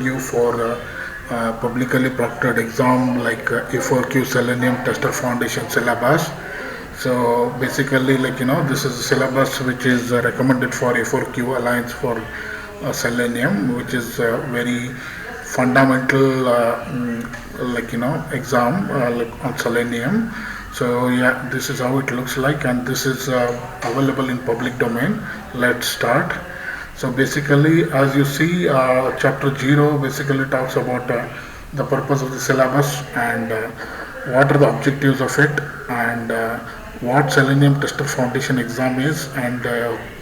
you for publicly proctored exam like A4Q Selenium Tester Foundation syllabus. So basically, this is a syllabus which is recommended for A4Q Alliance for Selenium, which is very fundamental, exam on Selenium. So yeah, this is how it looks like, and this is available in public domain. Let's start. So basically, as you see, chapter 0 basically talks about the purpose of the syllabus and what are the objectives of it, and what Selenium Tester Foundation exam is, and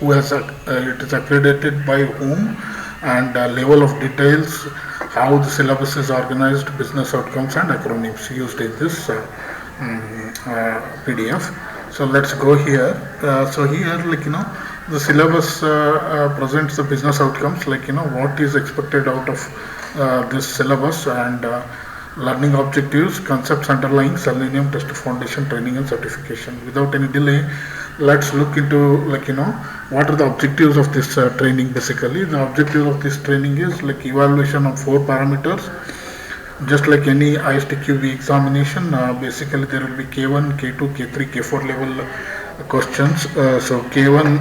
who has it is accredited by whom, and level of details, how the syllabus is organized, business outcomes and acronyms used in this PDF. So let's go here. So here, the syllabus presents the business outcomes, what is expected out of this syllabus, and learning objectives, concepts underlying Selenium Tester Foundation training and certification. Without any delay, let's look into what are the objectives of this training. Basically, the objective of this training is evaluation of 4 parameters. Just like any ISTQB examination, basically there will be K1, K2, K3, K4 level questions. So K1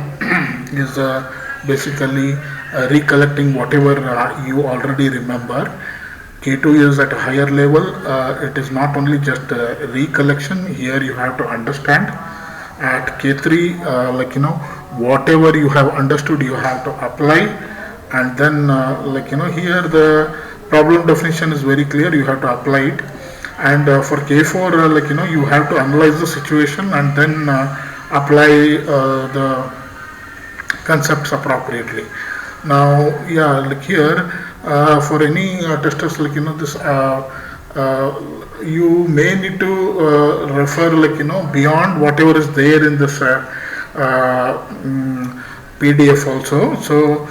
is basically recollecting whatever you already remember. K2 is at a higher level. It is not only just recollection. Here you have to understand. At K3, whatever you have understood, you have to apply. And then, here the problem definition is very clear. You have to apply it. And for K4, you have to analyze the situation and then apply the concepts appropriately. Now, yeah, here for any testers, this you may need to refer beyond whatever is there in this PDF also. So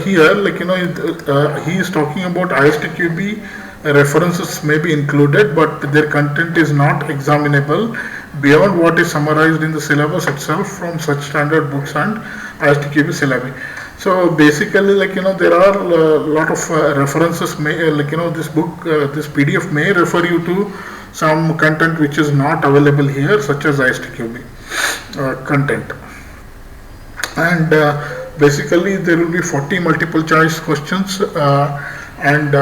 here he is talking about ISTQB references may be included, but their content is not examinable beyond what is summarized in the syllabus itself from such standard books and ISTQB syllabi. So basically, there are a lot of references. May this book, this PDF may refer you to some content which is not available here, such as ISTQB content. And basically, there will be 40 multiple choice questions, and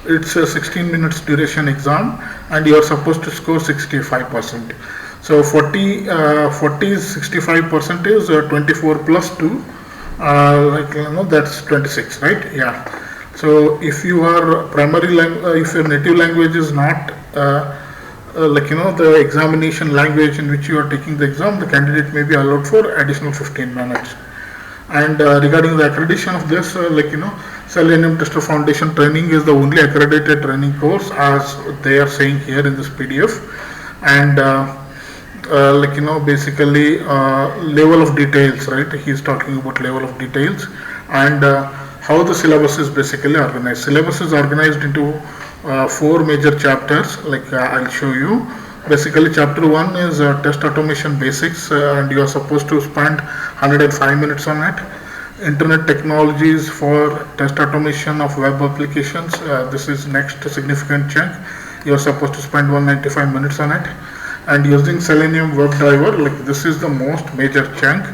it's a 16 minutes duration exam, and you are supposed to score 65%. So 40 is 65% is 24 plus 2. That's 26, right? Yeah. So if you are if your native language is not the examination language in which you are taking the exam, the candidate may be allowed for additional 15 minutes. And regarding the accreditation of this, Selenium Tester Foundation training is the only accredited training course, as they are saying here in this PDF. And basically level of details, right? He is talking about level of details, and how the syllabus is basically organized. Syllabus is organized into 4 major chapters, I'll show you. Basically, chapter 1 is test automation basics, and you are supposed to spend 105 minutes on it. Internet technologies for test automation of web applications. This is next significant chunk. You are supposed to spend 195 minutes on it. And using Selenium WebDriver, this is the most major chunk.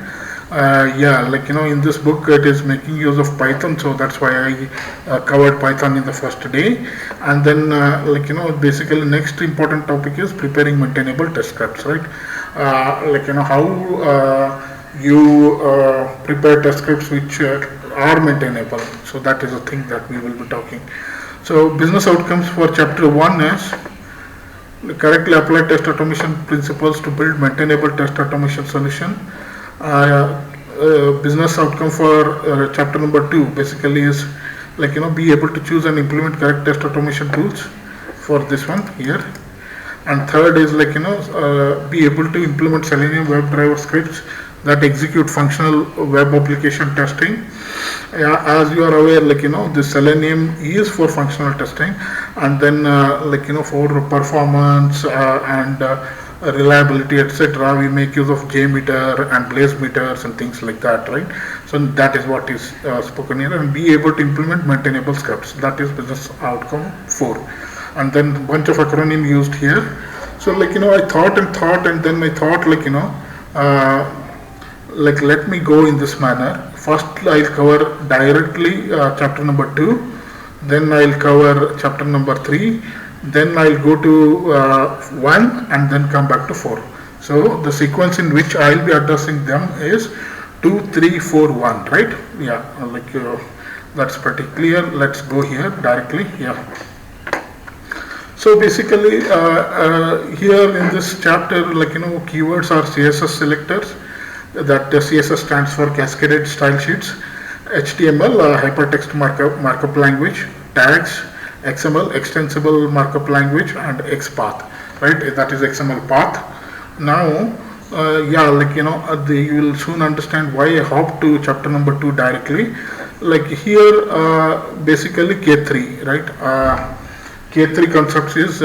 In this book it is making use of Python, so that's why I covered Python in the first day. And then basically next important topic is preparing maintainable test scripts, right? How you prepare test scripts which are maintainable. So that is a thing that we will be talking. So business outcomes for chapter 1 is correctly apply test automation principles to build maintainable test automation solution. Business outcome for chapter number 2 basically is be able to choose and implement correct test automation tools for this one here. And third is be able to implement Selenium WebDriver scripts that execute functional web application testing. As you are aware, the Selenium is for functional testing, and then for performance and reliability, etc., we make use of JMeter and Blaze meters and things like that, right? So that is what is spoken here, and be able to implement maintainable scripts. That is business outcome 4. And then bunch of acronym used here. So like I thought, and then I thought let me go in this manner. First I'll cover directly chapter number 2, then I'll cover chapter number 3, then I'll go to 1 and then come back to 4. So the sequence in which I'll be addressing them is 2, 3, 4, 1, right? Yeah, that's pretty clear. Let's go here directly. Yeah. So basically here in this chapter, keywords are CSS selectors, that CSS stands for cascaded style sheets, HTML hypertext markup language, tags, XML extensible markup language, and XPath, right? That is XML path. Now you will soon understand why I hop to chapter number 2 directly. Like here basically K3, right? K3 concepts is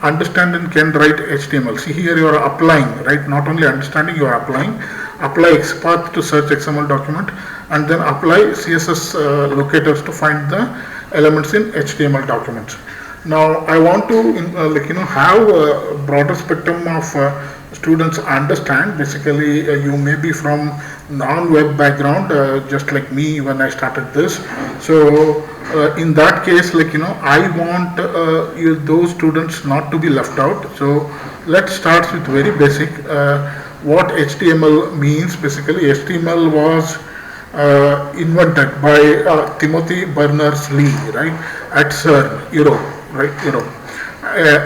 understand and can write HTML. See here you are applying, right? Not only understanding, you are applying. Apply XPath to search XML document, and then apply CSS locators to find the elements in HTML documents. Now I want to have a broader spectrum of students understand. Basically you may be from non-web background, just like me when I started this. So in that case, I want those students not to be left out. So let's start with very basic. What HTML means. Basically HTML was invented by Timothy Berners-Lee, right, at CERN, Europe, right,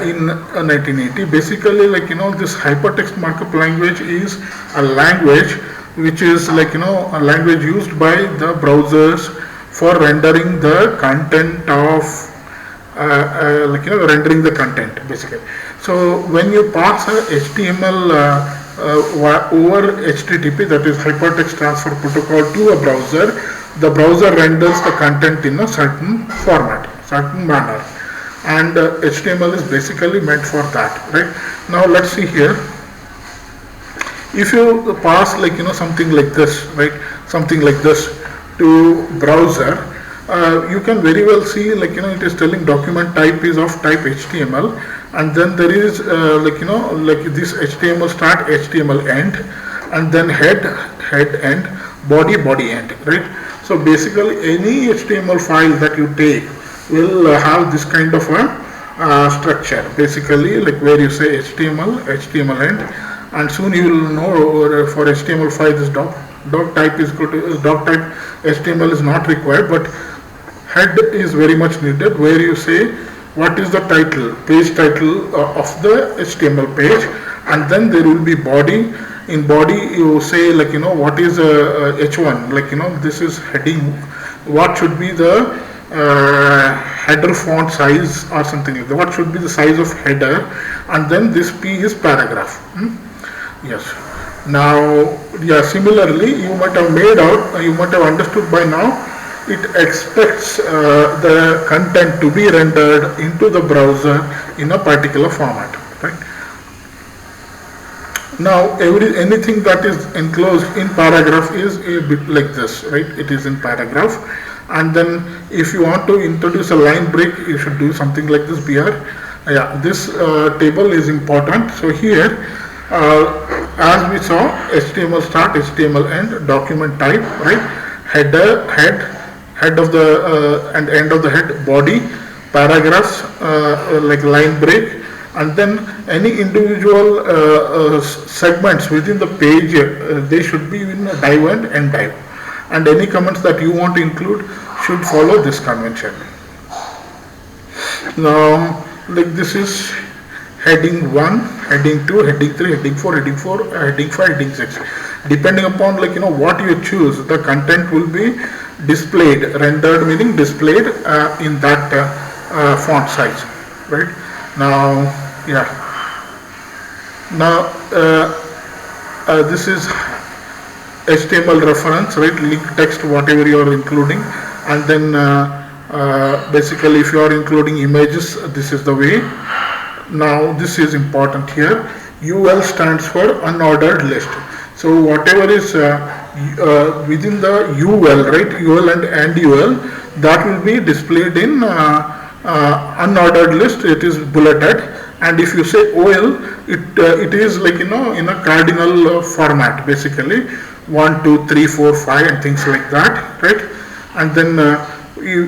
in 1980. Basically, this hypertext markup language is a language which is a language used by the browsers for rendering the content of rendering the content basically. So when you pass a HTML over HTTP, that is hypertext transfer protocol, to a browser, the browser renders the content in a certain format, certain manner, and HTML is basically meant for that, right? Now let's see here. If you pass something like this, right, something like this to browser, you can very well see it is telling document type is of type HTML, and then there is this HTML start, HTML end, and then head end, body end, right? So basically any HTML file that you take will have this kind of a structure, basically where you say HTML end, and soon you will know for HTML5 this doc type is good. Doc type HTML is not required, but head is very much needed, where you say what is the title, page title of the HTML page, and then there will be body. In body you say what is H1, this is heading, what should be the header font size or something like that, what should be the size of header, and then this P is paragraph. Yes. Now similarly you might have understood by now, it expects the content to be rendered into the browser in a particular format, right? Now anything that is enclosed in paragraph is a bit like this, right? It is in paragraph, and then if you want to introduce a line break, you should do something like this here. This table is important. So here as we saw, HTML start, HTML end, document type, right, header, head of the and end of the head, body, paragraphs, line break, and then any individual segments within the page, they should be in div and end div, and any comments that you want to include should follow this convention. Now this is heading 1, heading 2, heading 3, heading 4, heading 5, heading 6. Depending upon what you choose, the content will be displayed, rendered meaning displayed in that font size, right? Now this is HTML reference, right, link text, whatever you are including, and then basically if you are including images, this is the way. Now this is important here. UL stands for unordered list. So whatever is within the UL, right, UL and UL, that will be displayed in unordered list. It is bulleted. And if you say OL, it is like, in a cardinal format, basically 1, 2, 3, 4, 5 and things like that, right? And then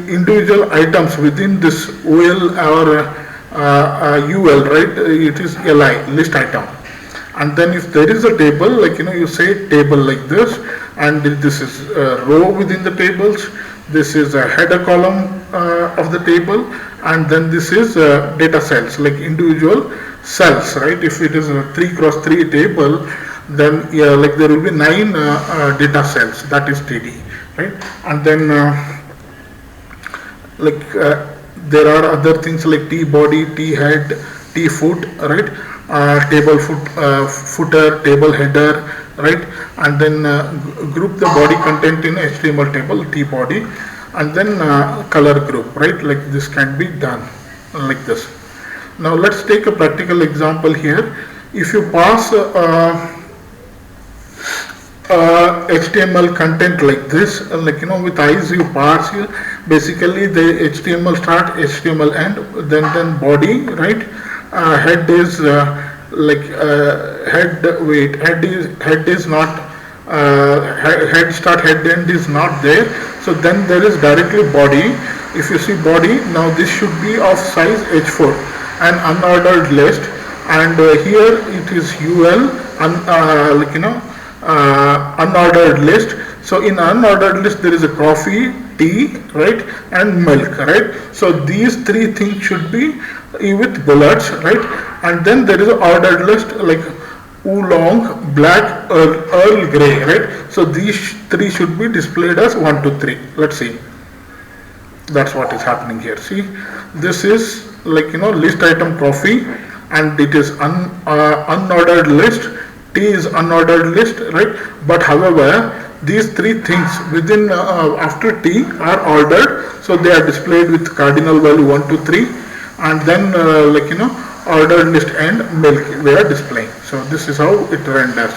individual items within this OL or UL, right, it is LI, list item. And then if there is a table, like, you say table like this, and this is a row within the tables, this is a header column of the table, and then this is data cells, like individual cells, right? If it is a 3x3 table, then like there will be 9 data cells, that is TD, right? And then there are other things like T body, T head, T foot, right? Table footer, table header, right? And then group the body content in HTML table, T body, and then color group, right? Like this can be done like this. Now let's take a practical example here. If you pass HTML content like this, with eyes you parse here, basically the HTML start, HTML end, then body, right? Head is head is not head start, head end is not there. So then there is directly body. If you see body, now this should be of size H4, an unordered list, and here it is UL, unordered list. So in unordered list there is a coffee, tea, right, and milk, right? So these 3 things should be with bullets, right? And then there is an ordered list like oolong, black, Earl Grey, right? So these 3 should be displayed as 1, 2, 3. Let's see. That's what is happening here. See, this is list item coffee, and it is unordered list. T is unordered list, right? But however, these 3 things within after T are ordered, so they are displayed with cardinal value 1, 2, 3, and then ordered list and milk we are displaying. So this is how it renders.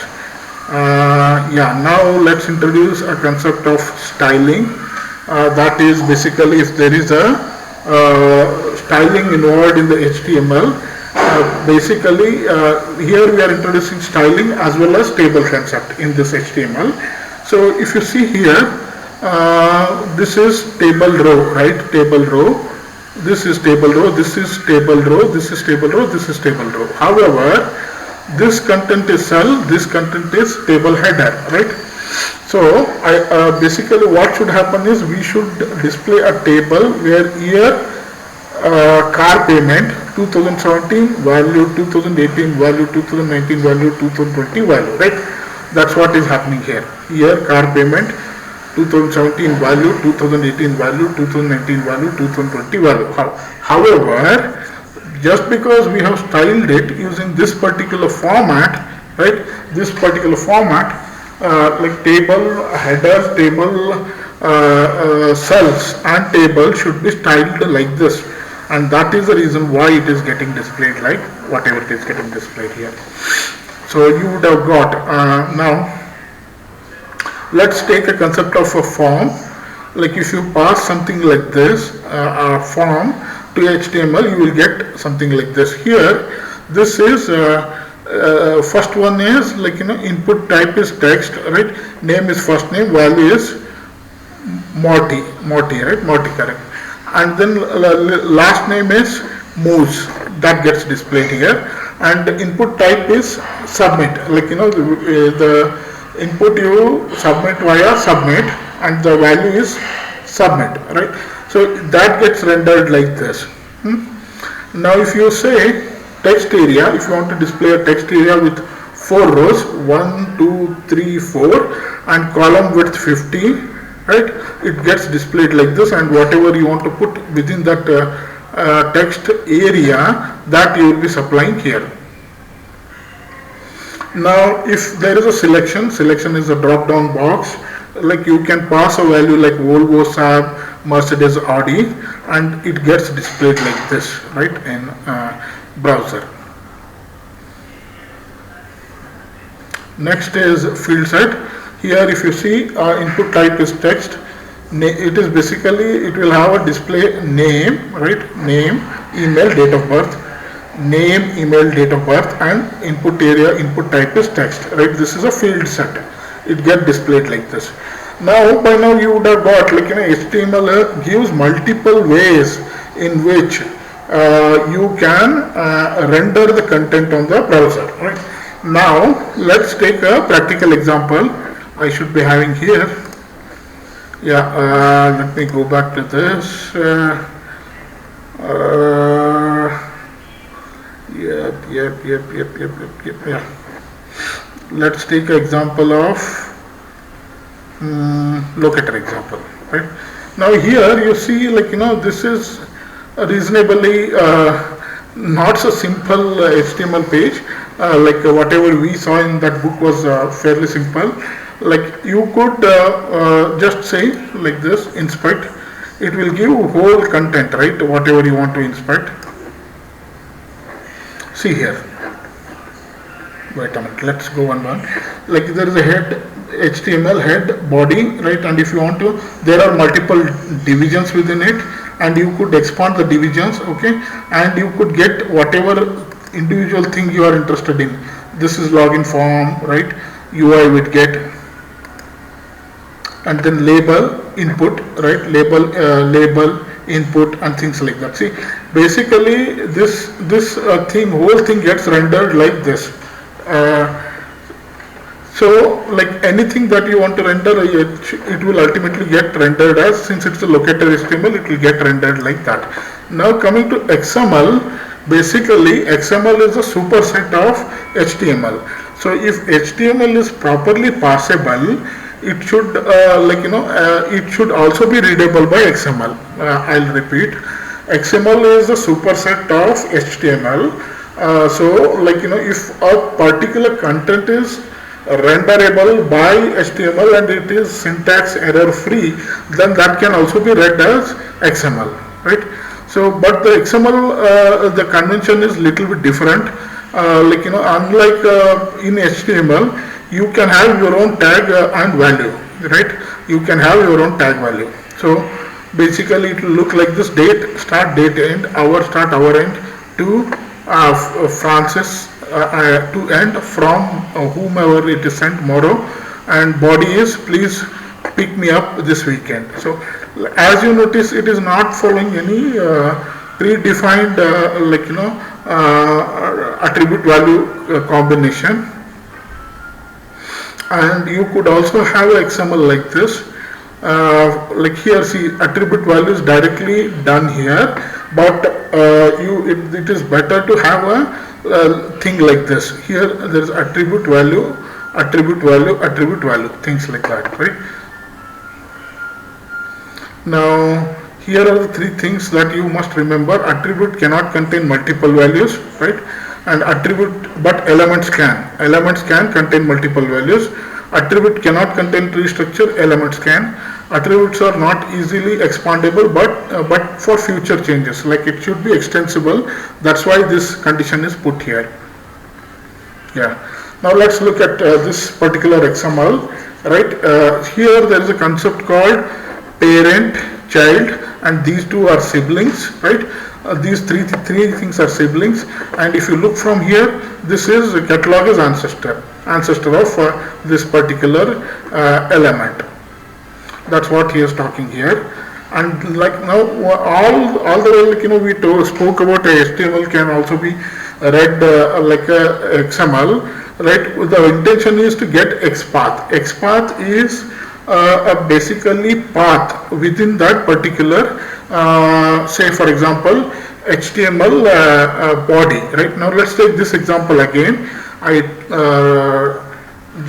Now let's introduce a concept of styling. That is basically if there is a styling involved in the HTML. Basically here we are introducing styling as well as table concept in this HTML. So if you see here, this is table row, right? Table row. This is table row. This is table row. This is table row. This is table row. However, this content is cell. This content is table header, right? So basically what should happen is we should display a table where here car payment 2017 value, 2018 value, 2019 value, 2020 value, right? That's what is happening here. Here car payment 2017 value, 2018 value, 2019 value, 2020 value. However, just because we have styled it using this particular format, right? This particular format, like table headers, table cells and table should be styled like this, and that is the reason why it is getting displayed like whatever it is getting displayed here. So you would have got now let's take a concept of a form. Like if you pass something like this, a form to HTML, you will get something like this. Here this is first one is input type is text, right? Name is first name, value is Morty, right? Morty, correct. And then last name is Moose, that gets displayed here. And the input type is submit, the input you submit via submit, and the value is submit, right? So that gets rendered like this. Now if you say text area, if you want to display a text area with 4 rows, 1, 2, 3, 4, and column width 50, right? It gets displayed like this, and whatever you want to put within that text area, that you will be supplying here. Now if there is a selection is a drop down box, like you can pass a value like Volvo, Saab, Mercedes, Audi, and it gets displayed like this, right? And browser. Next is field set. Here if you see input type is text. It is basically, it will have a display name, right? Name, email, date of birth. Name, email, date of birth, and input area, input type is text, right? This is a field set. It gets displayed like this. Now by now you would have got, like, HTML gives multiple ways in which you can render the content on the browser, right? Now let's take a practical example. I should be having here. Yeah, let me go back to this. Yeah. Let's take an example of locator example, right? Now here you see, like, this is reasonably not so simple HTML page. Like whatever we saw in that book was fairly simple. Like you could just say like this, inspect. It will give whole content, right? Whatever you want to inspect. See here. Wait a minute. Let's go one. Like there is a head, HTML head, body, right? And if you want to, there are multiple divisions within it, and you could expand the divisions, okay? And you could get whatever individual thing you are interested in. This is login form, right? UI widget, and then label, input, right? Label, input, and things like that. See, basically this whole thing gets rendered like this. So like anything that you want to render, it will ultimately get rendered as, since it's a locator HTML, it will get rendered like that. Now coming to XML, basically XML is a superset of HTML. So if HTML is properly parsable, it should it should also be readable by XML. I'll repeat, XML is a superset of HTML. So like if a particular content is renderable by HTML and it is syntax error free, then that can also be read as XML, right? So but the XML the convention is little bit different. Unlike in HTML, you can have your own tag and value, right? You can have your own tag value. So basically it will look like this: date start, date end, hour start, hour end, to Francis to end, from whomever it is sent, tomorrow, and body is please pick me up this weekend. So as you notice, it is not following any predefined attribute value combination. And you could also have XML like this. Like here, see, attribute value is directly done here, but it is better to have a thing like this. Here there is attribute value, things like that, right? Now here are the three things that you must remember. Attribute cannot contain multiple values, right? And but elements can. Elements can contain multiple values. Attribute cannot contain tree structure, elements can. Attributes are not easily expandable, but for future changes, like it should be extensible. That's why this condition is put here. Yeah. Now let's look at this particular XML, right? Here there is a concept called parent, child, and these two are siblings, right? These three things are siblings, and if you look from here, this is catalog is ancestor of this particular element. That's what he is talking here. And like now all the way, like we spoke about HTML can also be read like a XML, right? The intention is to get XPath. XPath is basically path within that particular say for example HTML body, right? Now let's take this example again,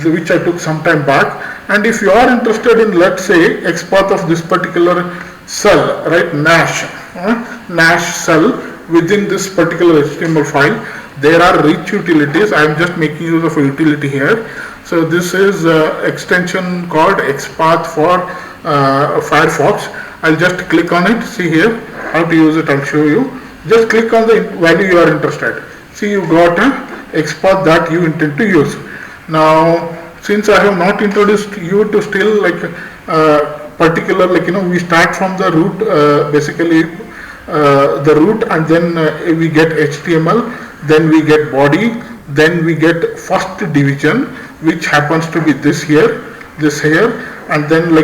which I took some time back. And if you are interested in, let's say, XPath of this particular cell, right, Nash cell within this particular HTML file, there are rich utilities. I am just making use of a utility here. So this is extension called XPath for Firefox. I'll just click on it. See here how to use it. I'll show you. Just click on the value you are interested. See, you got a XPath that you intend to use. Now, since I have not introduced you to still like particular, like we start from the root, basically the root, and then we get HTML, then we get body, then we get first division, which happens to be this here, and then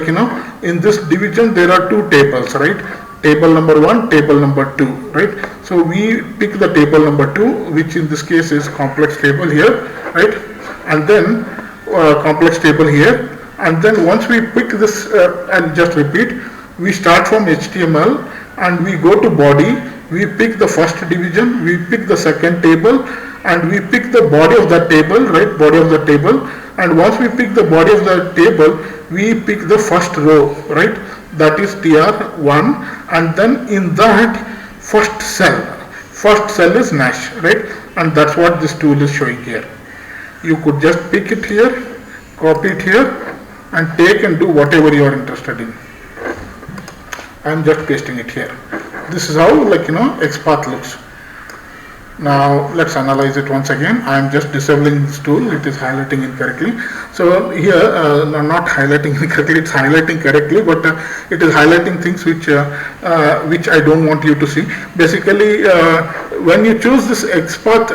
in this division there are two tables, right? Table number 1, table number 2, right? So we pick the table number 2, which in this case is complex table here, right? And then complex table here, and then once we pick this, and just repeat, we start from HTML and we go to body, we pick the first division, we pick the second table, and we pick the body of the table, right? Body of the table, and once we pick the body of the table, we pick the first row, right? That is tr1, and then in that first cell is Nash, right? And that's what this tool is showing here. You could just pick it here, copy it here, and take and do whatever you are interested in. I am just pasting it here. This is how XPath looks. Now let's analyze it once again. I am just disabling this tool. It is highlighting incorrectly. So here, not highlighting incorrectly, it's highlighting correctly, but it is highlighting things which I don't want you to see. Basically, when you choose this XPath,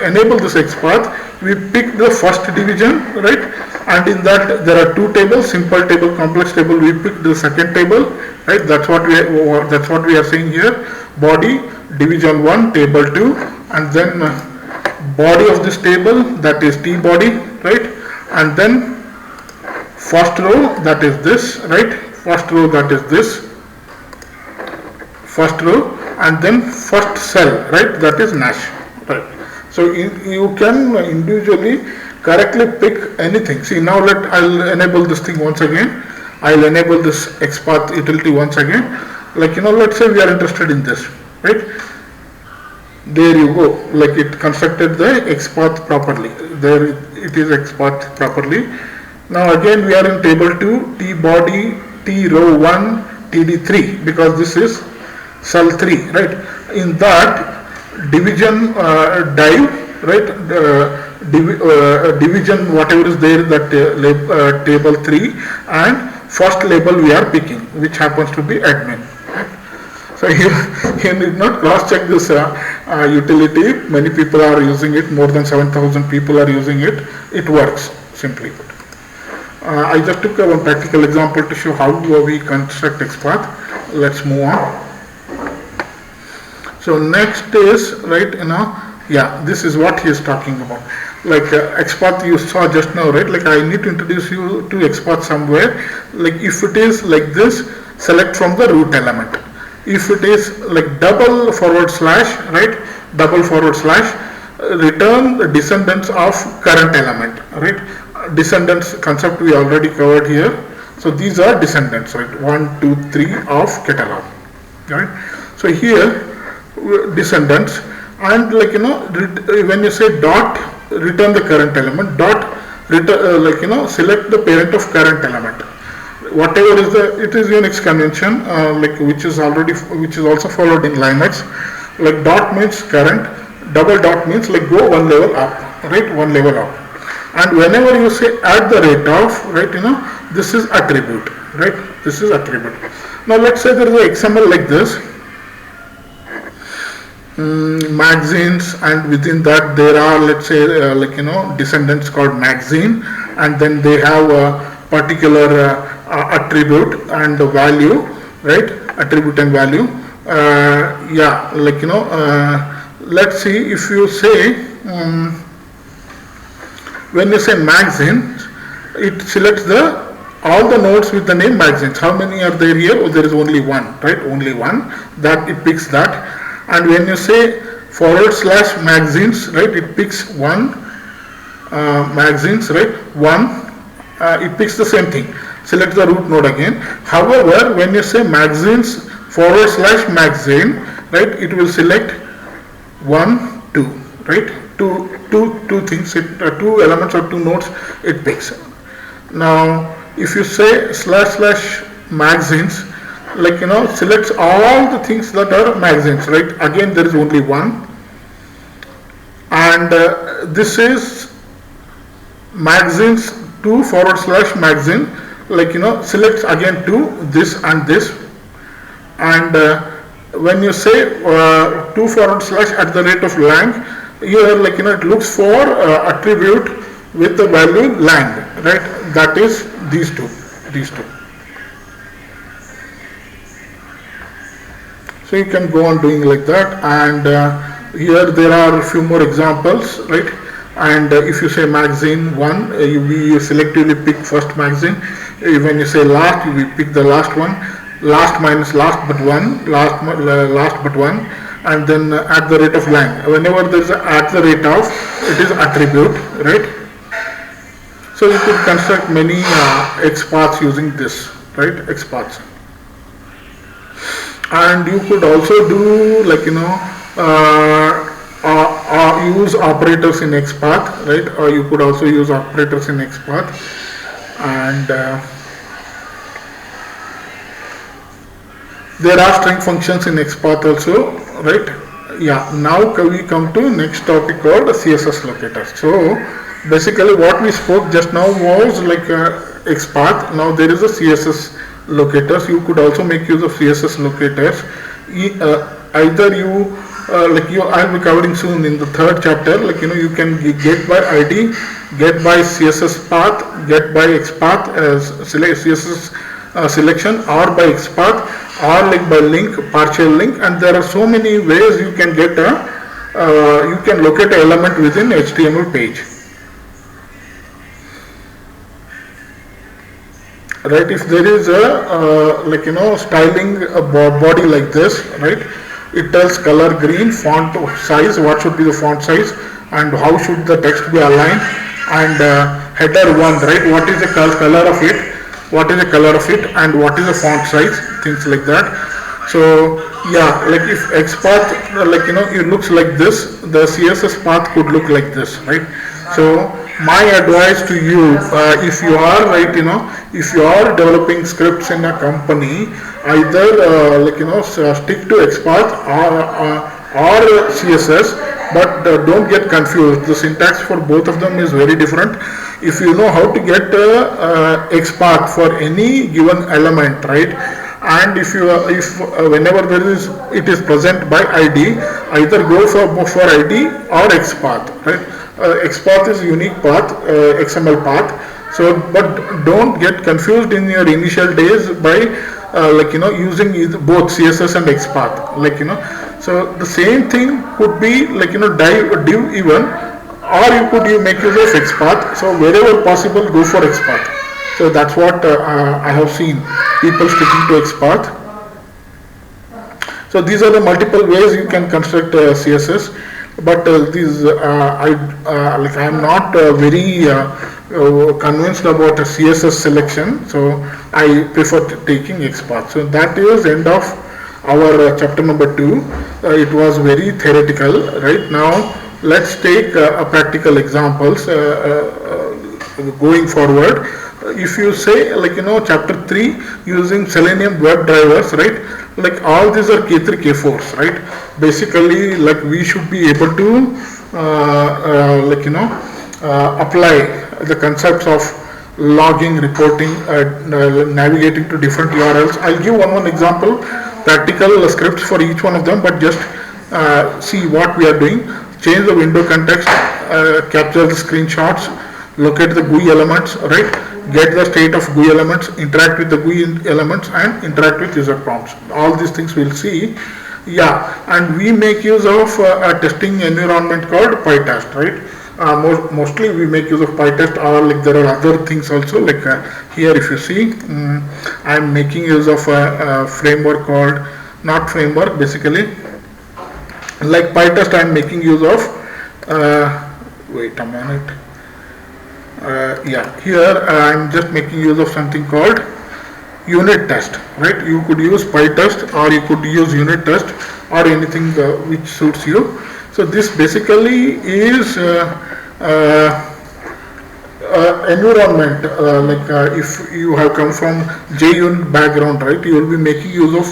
enable this XPath, we pick the first division, right? And in that there are two tables, simple table, complex table. We pick the second table, right? That's what we are saying here. Body, division 1, table 2, and then body of this table, that is T body, right? And then first row, that is this, right? First row, that is this, first row, and then first cell, right? That is Nash, right? So you can individually correctly pick anything. See, now I'll enable this thing once again. I'll enable this XPath utility once again. Let's say we are interested in this, right? There you go. It constructed the XPath properly. There it is XPath properly. Now again we are in table 2, T body, T row 1, TD3, because this is cell 3, right? In that division dive, right? Division whatever is there, that table 3, and first label we are picking, which happens to be admin. So you need not cross check this utility. Many people are using it. More than 7,000 people are using it. It works, simply put. I just took one practical example to show how we construct XPath. Let's move on. So next is, right, this is what he is talking about. XPath you saw just now, right? I need to introduce you to XPath somewhere. If it is like this, select from the root element. If it is like double forward slash, right? Double forward slash, return the descendants of current element, right? Descendants concept we already covered here. So these are descendants, right? 1, 2, 3 of catalog, right? So here descendants, and when you say dot, return the current element, dot return, select the parent of current element. Whatever is it is Unix convention, which is also followed in Linux. Dot means current, double dot means go one level up, right? One level up. And whenever you say at the rate of, right, this is attribute, right? This is attribute. Now let's say there is an XML like this, magazines, and within that there are, let's say, descendants called magazine, and then they have a particular attribute and value, right? Attribute and value. Let's see, if you say when you say magazine, it selects all the nodes with the name magazines. How many are there here? Oh, there is only one, right? Only one. That it picks that. And when you say / magazines, right, it picks one magazines, right? One, it picks the same thing. Select the root node again. However, when you say magazines / magazine, right, it will select 1, 2, right? Two things, two elements or two nodes it picks. Now, if you say / magazines, selects all the things that are magazines, right? Again, there is only one, and this is magazines 2 / magazine, selects again 2, this and this, and when you say 2 / @lang, here it looks for attribute with the value lang, right? That is these two. So you can go on doing like that, and here there are a few more examples, right? And if you say magazine 1, you selectively pick first magazine. When you say last, you pick the last one. Last minus last but one, last but one, and then @ lang. Whenever there is a @ of, it is attribute, right? So you could construct many XPaths using this, right? XPaths. And you could also do use operators in XPath, right? Or you could also use operators in XPath, and there are string functions in XPath also, right? Yeah. Now we come to next topic called CSS locators. So basically, what we spoke just now was XPath. Now there is a CSS locators. You could also make use of CSS locators. Either I'll be covering soon in the 3rd chapter. You can get by ID, get by CSS path, get by XPath as CSS selection, or by XPath, or by link, partial link, and there are so many ways you can get you can locate an element within HTML page. Right, if there is a styling a body like this, right? It tells color green, font size, what should be the font size, and how should the text be aligned, and header 1, right? What is the color of it? What is the color of it, and what is the font size? Things like that. So yeah, if XPath, it looks like this, the CSS path could look like this, right? So my advice to you, if you are if you are developing scripts in a company, either stick to XPath or CSS, but don't get confused. The syntax for both of them is very different. If you know how to get XPath for any given element, right? And if whenever it is present by ID, either go for ID or XPath, right? XPath is unique path, XML path. So, but don't get confused in your initial days by using both CSS and XPath. So the same thing could be div even, or you could make use of XPath. So wherever possible, go for XPath. So that's what I have seen people sticking to XPath. So these are the multiple ways you can construct CSS, but these I am not very convinced about a CSS selection, so I prefer taking XPath. So that is end of our chapter number 2. It was very theoretical. Right now, let's take practical examples going forward. If you say chapter 3 using Selenium web drivers, right? All these are K3 K4s, right? Basically, we should be able to apply the concepts of logging, reporting, navigating to different URLs. I'll give one example, practical scripts for each one of them, but just see what we are doing. Change the window context, capture the screenshots, locate the GUI elements, right? Get the state of GUI elements, interact with the GUI elements, and interact with user prompts. All these things we'll see. Yeah, and we make use of a testing environment called PyTest, right? Mostly we make use of PyTest, or there are other things also. Here, if you see, I'm making use of a framework called, not framework, basically. PyTest, I'm making use of. Wait a minute. Yeah, here I'm just making use of something called unit test, right? You could use PyTest, or you could use unit test, or anything which suits you. So this basically is environment, if you have come from JUnit background, right, you will be making use of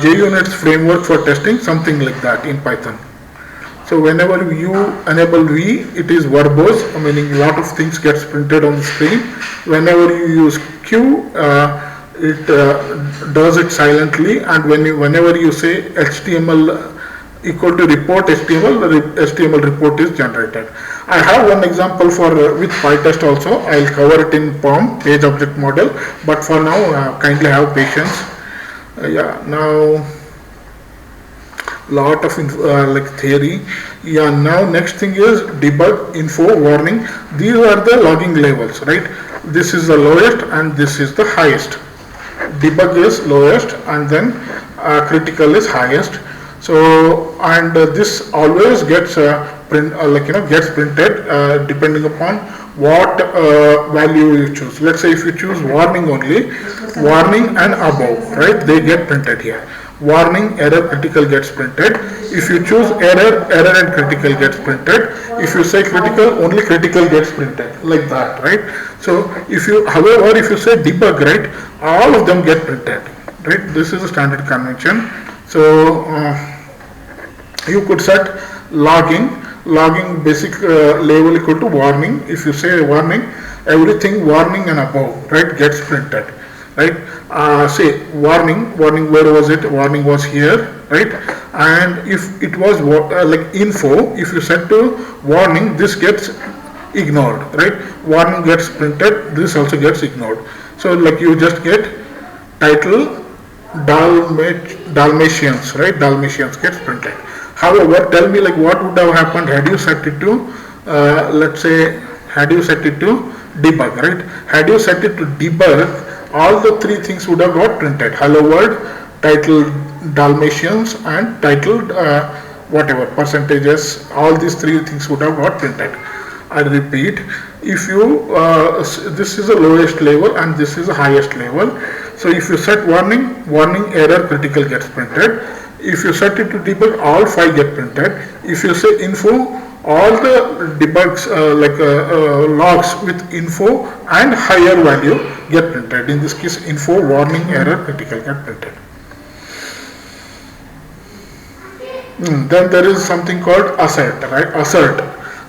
JUnit's framework for testing, something like that in Python. So whenever you enable V, it is verbose, meaning a lot of things gets printed on the screen. Whenever you use Q, it does it silently, and whenever you say HTML equal to report HTML, the HTML report is generated. I have one example for with PyTest also. I'll cover it in POM, page object model, but for now kindly have patience. Now lot of theory. Now next thing is debug, info, warning. These are the logging levels, right? This is the lowest and this is the highest. Debug is lowest and then critical is highest. So and this always gets gets printed depending upon what value you choose. Let's say if you choose warning only, warning and above, right, they get printed here. Warning, error, critical gets printed. If you choose error, error and critical gets printed. If you say critical, only critical gets printed, like that, right? So if you, however, if you say debug, right, all of them get printed, right? This is a standard convention. So you could set logging basic level equal to warning. If you say warning, everything warning and above, right, gets printed, right? Say warning, where was it? Warning was here, right? And if it was info, if you set to warning, this gets ignored, right? Warning gets printed, this also gets ignored. So you just get title Dalmatians, right? Dalmatians gets printed. However, tell me what would have happened had you set it to let's say had you set it to debug, right? Had you set it to debug, all the three things would have got printed. Hello world, title Dalmatians, and titled whatever percentages, all these three things would have got printed. I repeat, if you this is the lowest level and this is the highest level. So if you set warning, error, critical gets printed. If you set it to debug, all 5 get printed. If you say info, all the debugs logs with info and higher value get printed. In this case, info, warning, error, critical get printed. Then there is something called assert, right? Assert.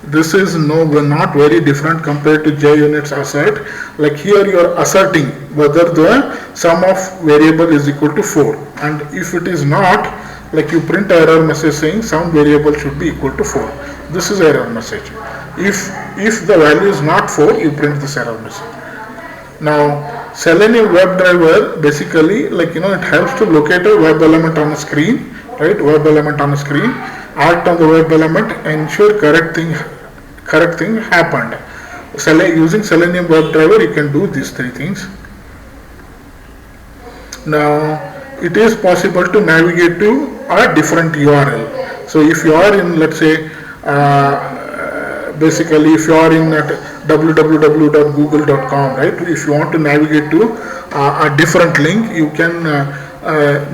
This is not very different compared to JUnit's assert. Here you are asserting whether the sum of variable is equal to 4, and if it is not, you print error message saying some variable should be equal to 4. This is error message. If the value is not 4, you print this error message. Now Selenium WebDriver basically it helps to locate a web element on a screen, right? Web element on a screen, act on the web element, ensure correct thing happened. Using Selenium WebDriver, you can do these 3 things. Now it is possible to navigate to a different URL. So if you are in, let's say basically if you are in at www.google.com, right, if you want to navigate to a different link, you can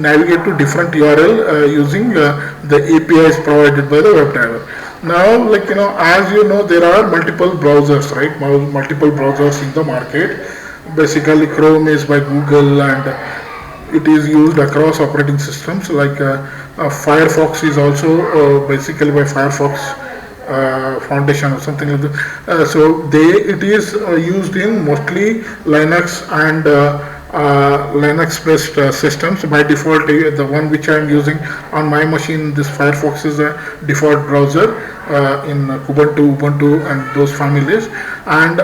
navigate to different URL using the APIs provided by the WebDriver. Now as you know, there are multiple browsers, right? Multiple browsers in the market. Basically Chrome is by Google and it is used across operating systems. Firefox is also basically by Firefox Foundation or something like that. So it is used in mostly Linux and Linux based systems. By default, the one which I am using on my machine, this Firefox is a default browser in Ubuntu and those families. And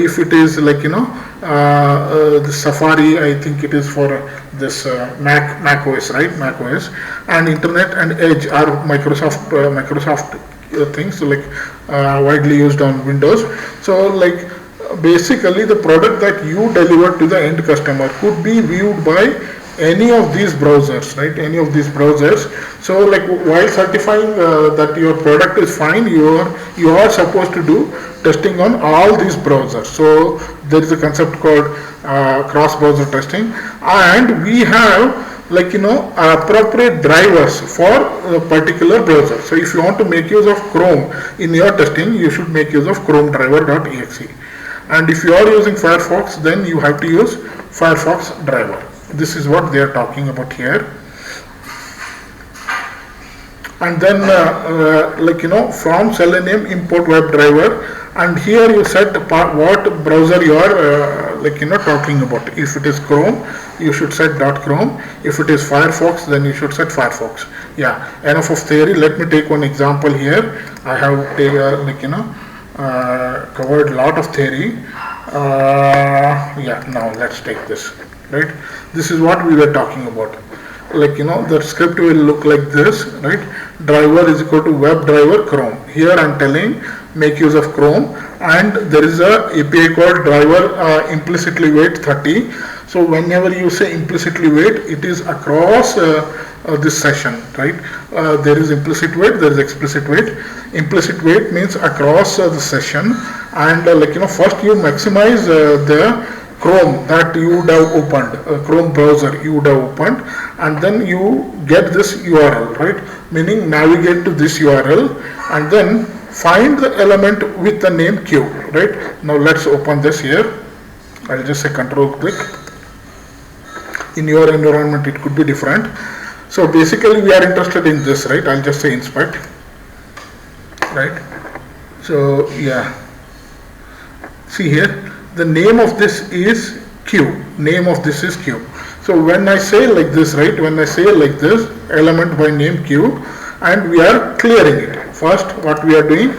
if it is the Safari, I think it is for this Mac OS, right? Mac OS. And Internet and Edge are Microsoft things widely used on Windows. So basically the product that you deliver to the end customer could be viewed by any of these browsers, right? Any of these browsers. So while certifying that your product is fine, you are supposed to do testing on all these browsers. So there is a concept called cross browser testing, and we have appropriate drivers for a particular browser. So if you want to make use of Chrome in your testing, you should make use of Chrome driver.exe. and if you are using Firefox, then you have to use Firefox driver. This is what they are talking about here. And then from Selenium import WebDriver, and here you set what browser you are talking about. If it is Chrome, you should set .chrome. If it is Firefox, then you should set Firefox. Yeah, enough of theory. Let me take one example here. I have covered a lot of theory. Yeah, now let's take this. Right, this is what we were talking about. The script will look like this, right? Driver is equal to WebDriver Chrome. Here I am telling make use of Chrome, and there is a API called driver implicitly wait 30. So whenever you say implicitly wait, it is across this session, right? There is implicit wait, there is explicit wait. Implicit wait means across the session, and first you maximize the Chrome that you would have opened, Chrome browser you would have opened, and then you get this URL, right? Meaning navigate to this URL and then find the element with the name Q, right? Now let's open this here. I'll just say control click. In your environment it could be different. So basically we are interested in this, right? I'll just say inspect, right? So yeah, see here, the name of this is Q. Name of this is Q. So when I say like this, right? When I say like this, element by name Q, and we are clearing it. First, what we are doing,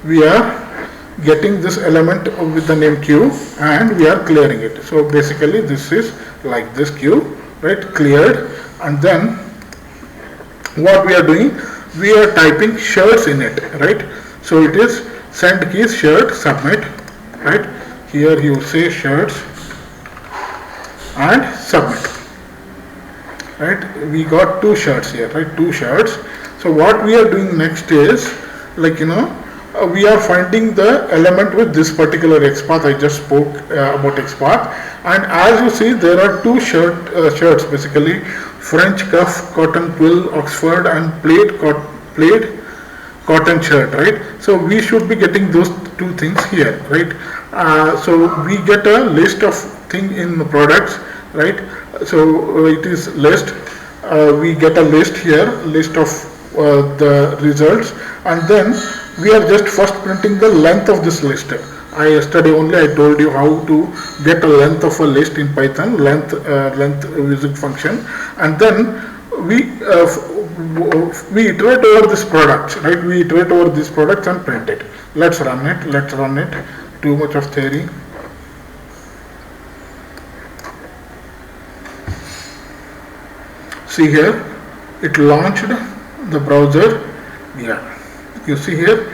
we are getting this element with the name Q, and we are clearing it. So basically, this is like this Q, right? Cleared, and then what we are doing, we are typing shirts in it, right? So it is send keys shirt submit, right? Here you say shirts and submit, right? We got two shirts here, right? Two shirts. So what we are doing next is we are finding the element with this particular XPath. I just spoke about XPath, and as you see there are two shirts basically, French cuff, cotton twill, Oxford, and plaid cotton shirt, right? So we should be getting those two things here, right? So we get a list of thing in the products, right? So it is list. We get a list here, list of the results, and then we are just first printing the length of this list. Yesterday only I told you how to get a length of a list in Python, length using function, and then we iterate over this product, right? We iterate over this product and print it. Let's run it. Too much of theory. See here, it launched the browser. Yeah, you see here,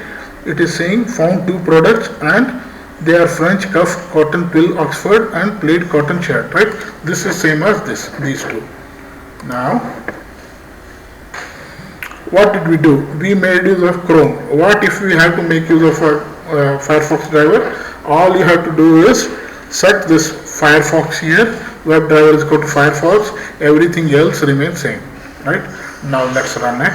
it is saying found two products, and they are French cuff, cotton twill, Oxford, and plaid cotton shirt, right? This is same as this, these two. Now, what did we do? We made use of Chrome. What if we have to make use of a Firefox driver? All you have to do is set this Firefox here, WebDriver is equal to Firefox, everything else remains same, right? Now let's run it.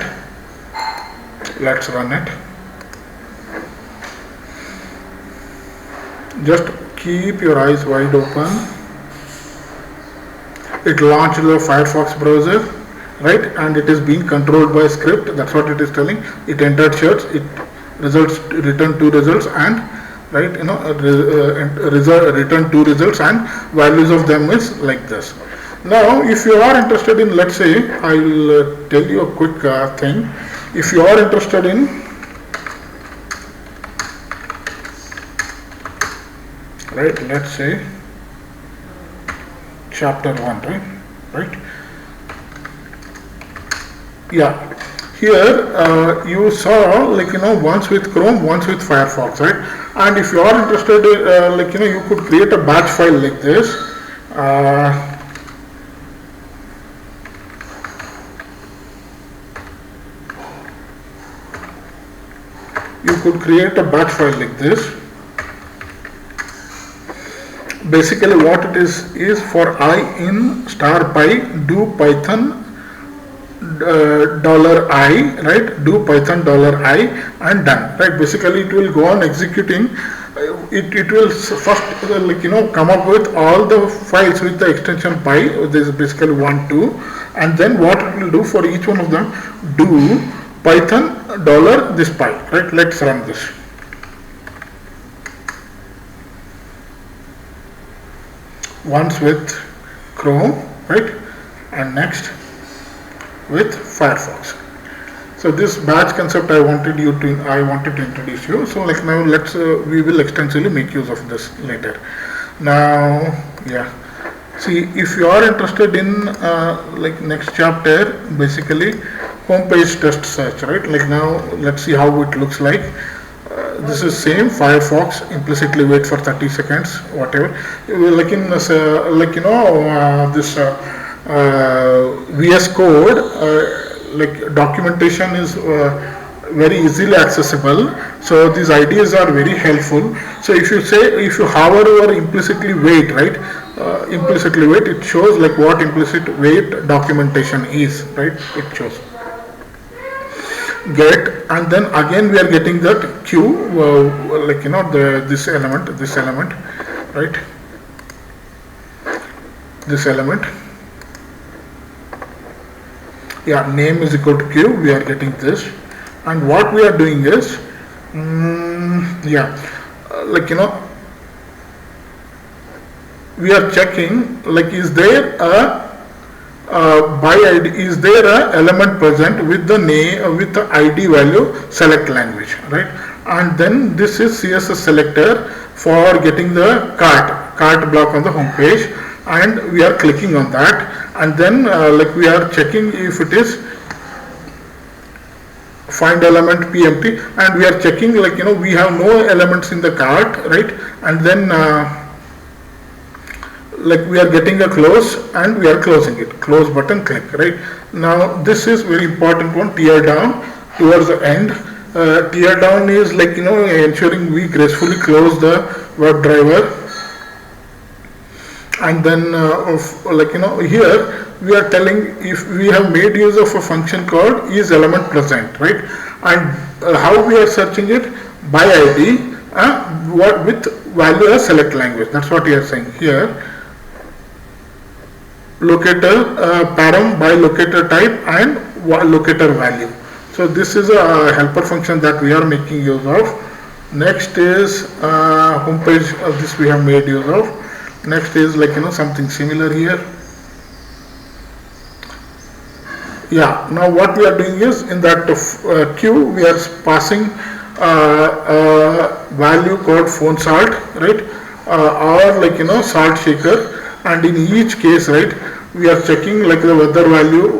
Just keep your eyes wide open. It launched the Firefox browser, right? And it is being controlled by a script. That's what it is telling. It entered shirts, it returned two results, and right, return two results, and values of them is like this. Now if you are interested in, let's say, I will tell you a quick thing. If you are interested in right, let's say chapter 1, right? Yeah, here you saw once with Chrome, once with Firefox, right? And if you are interested you could create a batch file like this. You could create a batch file like this. Basically what it is for I in *py do Python $i, right? Do Python $i and done, right? Basically it will go on executing it will first come up with all the files with the extension pi. This is basically 1 2, and then what it will do for each one of them, do python dollar this pi, right? Let's run this. Once with Chrome, right, and next with Firefox. So this batch concept I wanted to introduce you. So like now let's we will extensively make use of this later. Now, yeah. See, if you are interested in like next chapter, basically homepage test search, right? Like now let's see how it looks like. This is same Firefox, implicitly wait for 30 seconds, whatever. Like in this, this VS Code. Like documentation is very easily accessible, so these ideas are very helpful. So if you hover over implicitly wait, right, implicitly wait, it shows like what implicit wait documentation is, right? It shows get, and then again we are getting that queue, this element, right, this element. Yeah, name is equal to queue, we are getting this, and what we are doing is we are checking like is there a by ID, is there a element present with the name with the ID value select language, right? And then this is CSS selector for getting the cart block on the home page, and we are clicking on that. And then we are checking if it is find element pmt, and we are checking we have no elements in the cart, right? And then we are getting a close, and we are closing it, close button, click, right? Now this is very important one, tear down towards the end. Tear down is ensuring we gracefully close the WebDriver. And then here we are telling if we have made use of a function called is element present, right? And how we are searching it, by ID with value as select language. That's what we are saying here. Locator param by locator type and locator value. So this is a helper function that we are making use of. Next is homepage of this we have made use of. Next is something similar here. Yeah, now what we are doing is in that queue we are passing value called phone salt, right, or salt shaker, and in each case, right, we are checking the whether value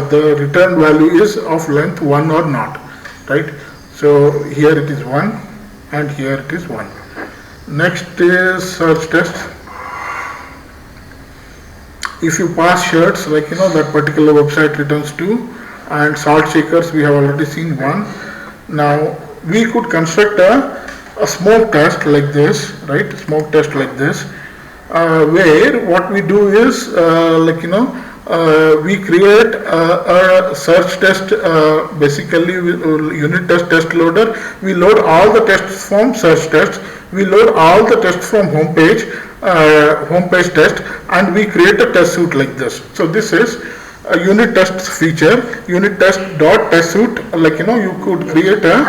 the return value is of length 1 or not, right? So here it is 1 and here it is 1. Next is search test. If you pass shirts, that particular website returns 2, and salt shakers we have already seen 1. Now we could construct a smoke test like this, right? Smoke test like this, where what we do is we create a search test, basically unit test loader. We load all the tests from search tests, we load all the tests from home page test, and we create a test suite like this. So this is a unit test feature, unit test dot test suite. You could create a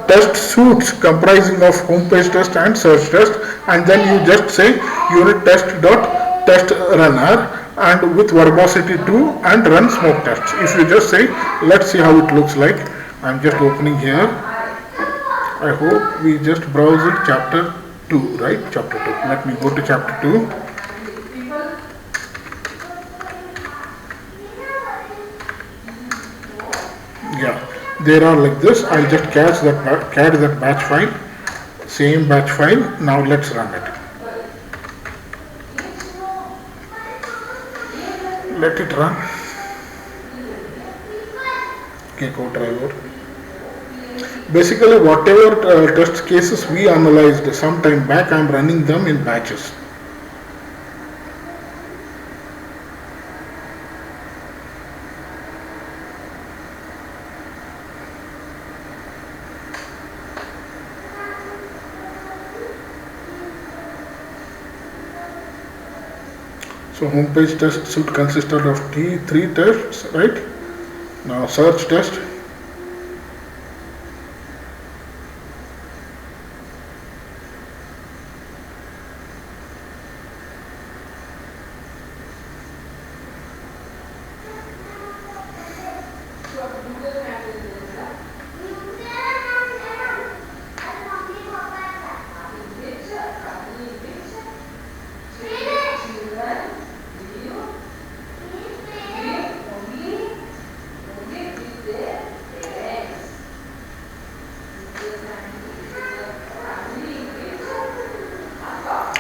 test suites comprising of home page test and search test, and then you just say unit test dot test runner and with verbosity 2 and run smoke tests. If you just say, let's see how it looks like. I'm just opening here. I hope we just browse it, chapter 2, right? Chapter 2. Let me go to chapter 2. Yeah, there are like this. I'll just catch that batch file, same batch file. Now let's run it. Let it run. Okay, go driver. Basically, whatever test cases we analyzed some time back, I am running them in batches. So home page test should consist of three tests, right? Now search test.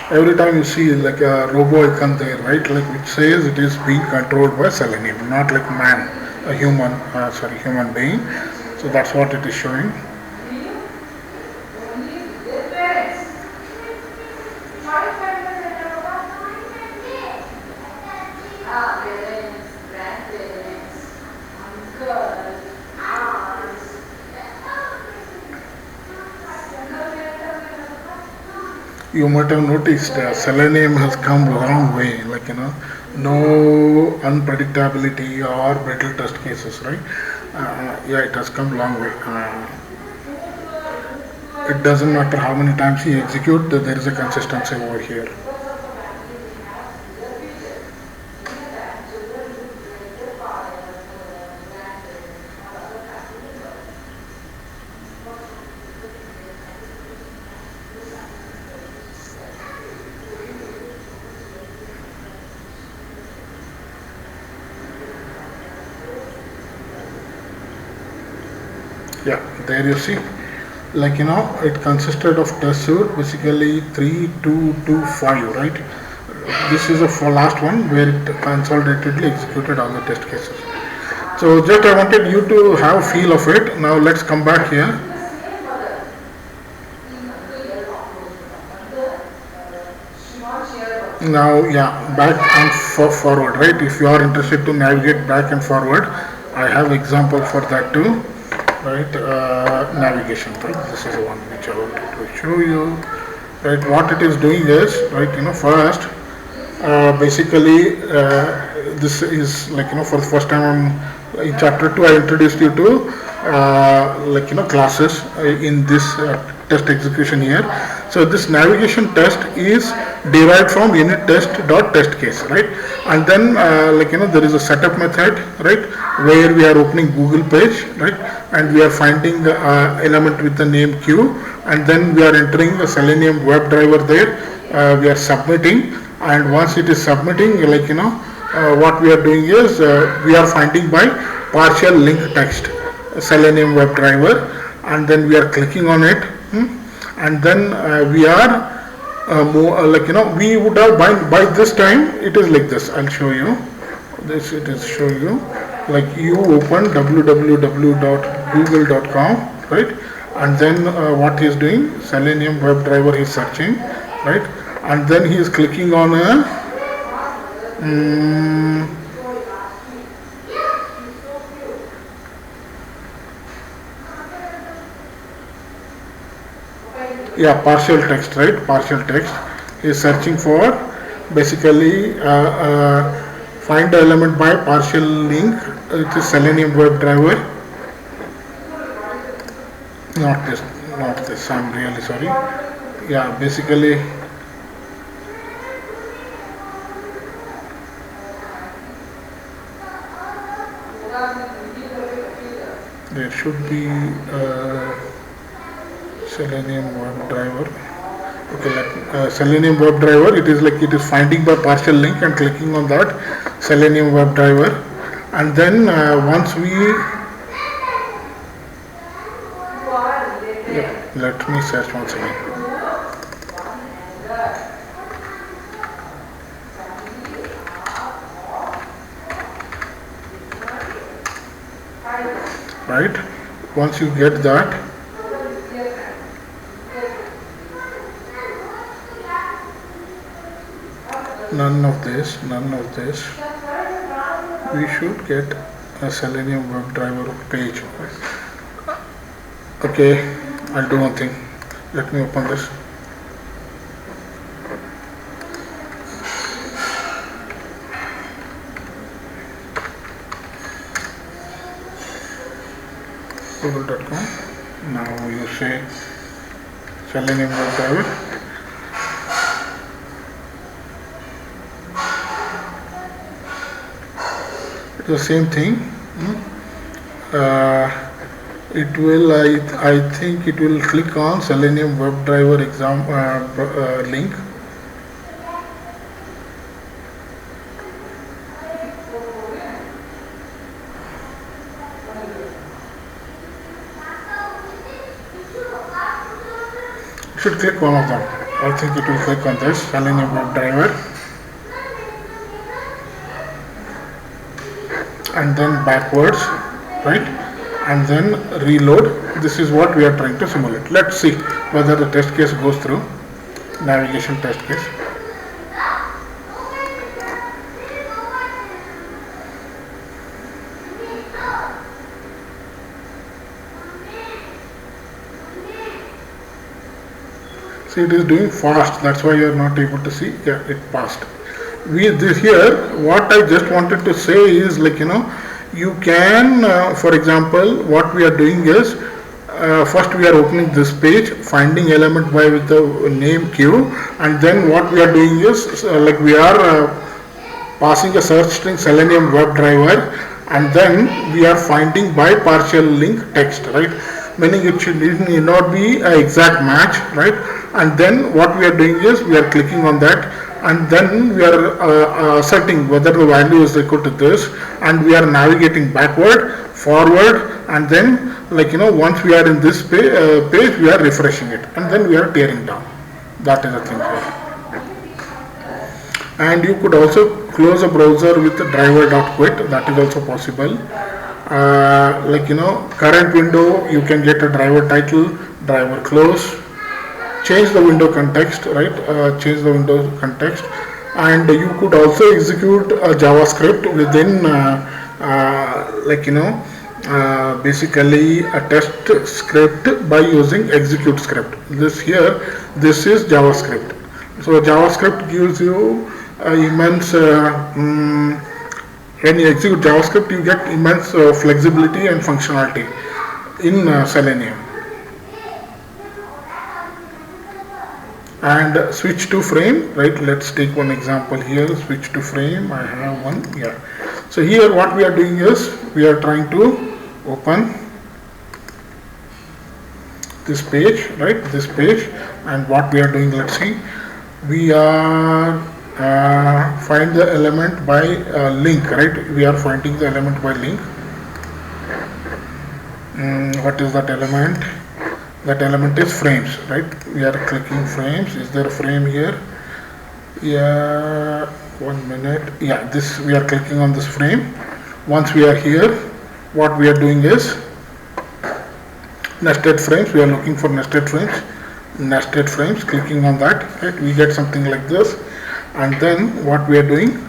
Every time you see like a robo icon there, right? Like which says it is being controlled by Selenium, not like man, a human, human being. So that's what it is showing. You might have noticed Selenium has come a long way, like no unpredictability or brittle test cases, right? Yeah, it has come a long way. It doesn't matter how many times you execute, there is a consistency over here. Yeah, there you see, like it consisted of test suite basically 3, 2, 2, 5, right? This is the last one where it consolidatedly executed all the test cases. So just I wanted you to have a feel of it. Now let's come back here. Now yeah, back and forward, right? If you are interested to navigate back and forward, I have example for that too. Right, navigation, right? This is the one which I wanted to show you. Right, what it is doing is, right, first basically this is like for the first time in chapter 2 I introduced you to classes in this test execution here. So this navigation test is derived from unit test case, right? And then there is a setup method, right, where we are opening Google page, right, and we are finding the element with the name Q, and then we are entering the Selenium WebDriver there. We are submitting, and once it is submitting, what we are doing is we are finding by partial link text Selenium WebDriver, and then we are clicking on it, and then we are we would have by this time it is like this. I'll show you this. It is show you like you open www.google.com, right, and then what he is doing, Selenium WebDriver he is searching, right, and then he is clicking on a partial text, right? Partial text. He is searching for basically find the element by partial link. It is Selenium WebDriver. Not this. I'm really sorry. Yeah, basically. There should be Selenium WebDriver. Okay, Selenium WebDriver. It is finding by partial link and clicking on that Selenium WebDriver, and then once we let me search once again. Right, once you get that, none of this, we should get a Selenium WebDriver page. Okay, I'll do one thing. Let me open this. google.com. Now you say Selenium WebDriver. It's the same thing. It will, I think it will click on Selenium WebDriver exam link. You should click one of them. I think it will click on this Selenium WebDriver, and then backwards, right, and then reload. This is what we are trying to simulate. Let's see whether the test case goes through. Navigation test case. See, it is doing fast, that's why you are not able to see. Yeah, it passed. Here what I just wanted to say is, like, you can for example, what we are doing is, first we are opening this page, finding element by with the name Q, and then what we are doing is, like, we are passing a search string Selenium WebDriver, and then we are finding by partial link text, right, meaning it need not be an exact match, right, and then what we are doing is we are clicking on that, and then we are setting whether the value is equal to this, and we are navigating backward, forward, and then, like, once we are in this page we are refreshing it, and then we are tearing down. That is the thing here. And you could also close a browser with driver.quit. That is also possible. Like, current window, you can get a driver title, driver close, change the window context, right, change the window context, and you could also execute a JavaScript within like, basically a test script by using execute script. This is JavaScript. So JavaScript gives you immense when you execute JavaScript, you get immense flexibility and functionality in Selenium. And switch to frame, right, let's take one example here. Switch to frame, I have one. Yeah, so here what we are doing is we are trying to open this page, right, this page, and what we are doing, let's see, we are find the element by link, right, we are finding the element by link. What is that element? That element is frames, right, we are clicking frames. Is there a frame here? Yeah, 1 minute. Yeah, this, we are clicking on this frame. Once we are here, what we are doing is nested frames. We are looking for nested frames, clicking on that, right, we get something like this. And then what we are doing,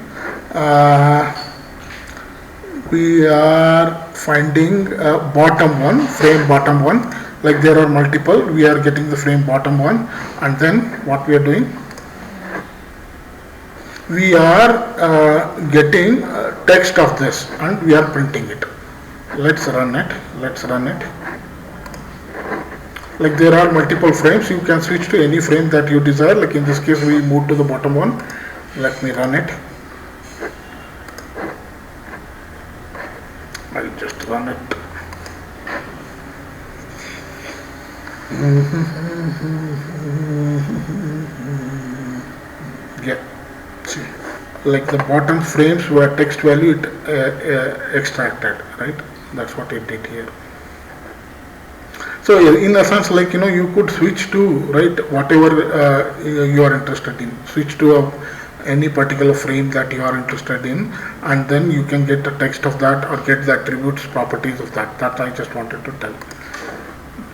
we are finding bottom one, frame bottom one, like there are multiple, we are getting the frame bottom one, and then what we are doing, we are getting text of this, and we are printing it. Let's run it. Like there are multiple frames, you can switch to any frame that you desire. Like in this case we move to the bottom one. Let me run it. I'll just run it. Yeah, see, like the bottom frames were text value extracted, right, that's what it did here. So in a sense, like, you could switch to, right, whatever you are interested in, switch to any particular frame that you are interested in, and then you can get the text of that or get the attributes, properties of that. That I just wanted to tell.